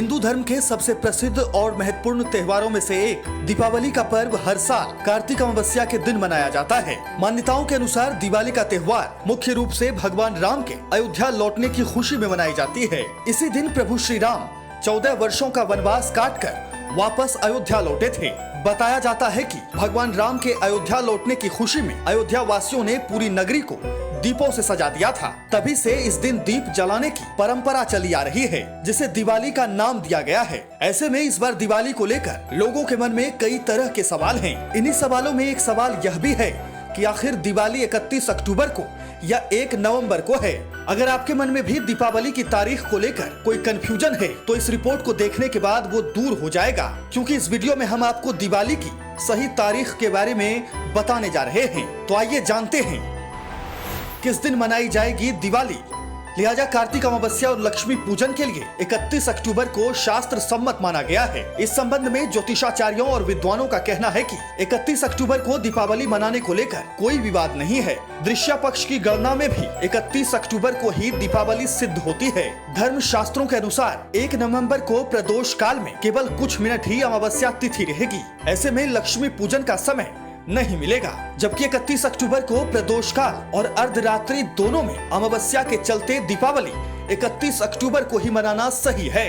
हिंदू धर्म के सबसे प्रसिद्ध और महत्वपूर्ण त्योहारों में से एक दीपावली का पर्व हर साल कार्तिक अमावस्या के दिन मनाया जाता है। मान्यताओं के अनुसार दिवाली का त्योहार मुख्य रूप से भगवान राम के अयोध्या लौटने की खुशी में मनाई जाती है। इसी दिन प्रभु श्री राम 14 वर्षों का वनवास काटकर वापस अयोध्या लौटे थे। बताया जाता है कि भगवान राम के अयोध्या लौटने की खुशी में अयोध्या वासियों ने पूरी नगरी को दीपों से सजा दिया था। तभी से इस दिन दीप जलाने की परंपरा चली आ रही है, जिसे दिवाली का नाम दिया गया है। ऐसे में इस बार दिवाली को लेकर लोगों के मन में कई तरह के सवाल हैं। इन्हीं सवालों में एक सवाल यह भी है कि आखिर दिवाली 31 अक्टूबर को या 1 नवंबर को है। अगर आपके मन में भी दीपावली की तारीख को लेकर कोई कंफ्यूजन है तो इस रिपोर्ट को देखने के बाद वो दूर हो जाएगा, क्योंकि इस वीडियो में हम आपको दिवाली की सही तारीख के बारे में बताने जा रहे हैं। तो आइए जानते हैं किस दिन मनाई जाएगी दिवाली। लिहाजा कार्तिक अमावस्या और लक्ष्मी पूजन के लिए 31 अक्टूबर को शास्त्र सम्मत माना गया है। इस संबंध में ज्योतिषाचार्यों और विद्वानों का कहना है कि 31 अक्टूबर को दीपावली मनाने को लेकर कोई विवाद नहीं है। दृश्य पक्ष की गणना में भी 31 अक्टूबर को ही दीपावली सिद्ध होती है। धर्म शास्त्रों के अनुसार 1 नवंबर को प्रदोष काल में केवल कुछ मिनट ही अमावस्या तिथि रहेगी। ऐसे में लक्ष्मी पूजन का समय नहीं मिलेगा, जबकि 31 अक्टूबर को प्रदोष काल और अर्धरात्रि दोनों में अमावस्या के चलते दीपावली 31 अक्टूबर को ही मनाना सही है।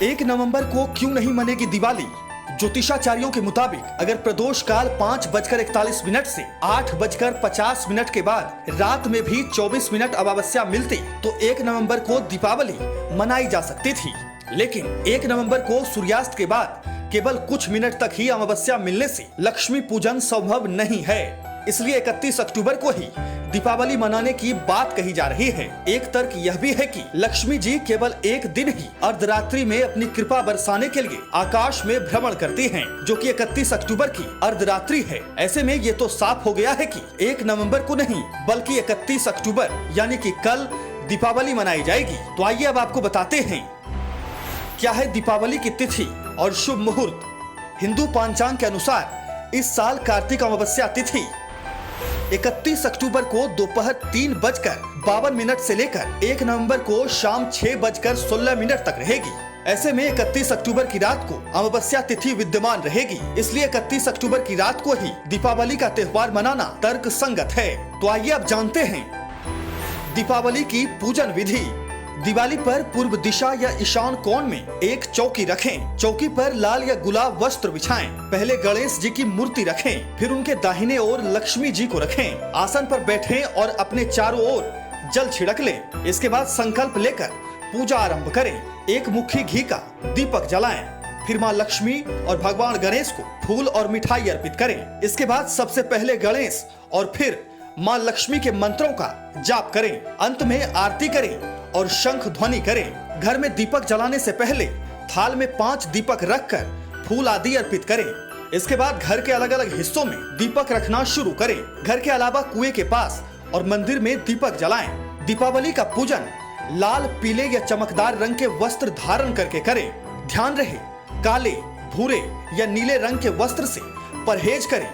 1 नवंबर को क्यों नहीं मनेगी दिवाली? ज्योतिषाचार्यों के मुताबिक अगर प्रदोष काल 5:41 से 8:50 के बाद रात में भी 24 मिनट अमावस्या मिलती तो 1 नवंबर को दीपावली मनाई जा सकती थी। लेकिन 1 नवंबर को सूर्यास्त के बाद केवल कुछ मिनट तक ही अमावस्या मिलने से लक्ष्मी पूजन संभव नहीं है। इसलिए 31 अक्टूबर को ही दीपावली मनाने की बात कही जा रही है। एक तर्क यह भी है कि लक्ष्मी जी केवल एक दिन ही अर्धरात्रि में अपनी कृपा बरसाने के लिए आकाश में भ्रमण करती हैं, जो कि 31 अक्टूबर की अर्धरात्रि है। ऐसे में ये तो साफ हो गया है कि 1 नवंबर को नहीं बल्कि 31 अक्टूबर यानी कि कल दीपावली मनाई जाएगी। तो आइए अब आपको बताते हैं क्या है दीपावली की तिथि और शुभ मुहूर्त। हिंदू पंचांग के अनुसार इस साल कार्तिक अमावस्या तिथि 31 अक्टूबर को दोपहर 3:52 से लेकर 1 नवंबर को शाम 6:16 तक रहेगी। ऐसे में 31 अक्टूबर की रात को अमावस्या तिथि विद्यमान रहेगी। इसलिए 31 अक्टूबर की रात को ही दीपावली का त्योहार मनाना तर्क संगत है। तो आइए अब जानते हैं दीपावली की पूजन विधि। दिवाली पर पूर्व दिशा या ईशान कोण में एक चौकी रखें। चौकी पर लाल या गुलाब वस्त्र बिछाएं। पहले गणेश जी की मूर्ति रखें, फिर उनके दाहिने ओर लक्ष्मी जी को रखें। आसन पर बैठें और अपने चारों ओर जल छिड़क लें। इसके बाद संकल्प लेकर पूजा आरंभ करें। एक मुट्ठी घी का दीपक जलाएं। फिर माँ लक्ष्मी और भगवान गणेश को फूल और मिठाई अर्पित करें। इसके बाद सबसे पहले गणेश और फिर माँ लक्ष्मी के मंत्रों का जाप करें। अंत में आरती करें और शंख ध्वनि करें। घर में दीपक जलाने से पहले थाल में 5 दीपक रखकर फूल आदि अर्पित करें। इसके बाद घर के अलग अलग हिस्सों में दीपक रखना शुरू करें। घर के अलावा कुएं के पास और मंदिर में दीपक जलाएं। दीपावली का पूजन लाल, पीले या चमकदार रंग के वस्त्र धारण करके करें। ध्यान रहे काले, भूरे या नीले रंग के वस्त्र से परहेज करें।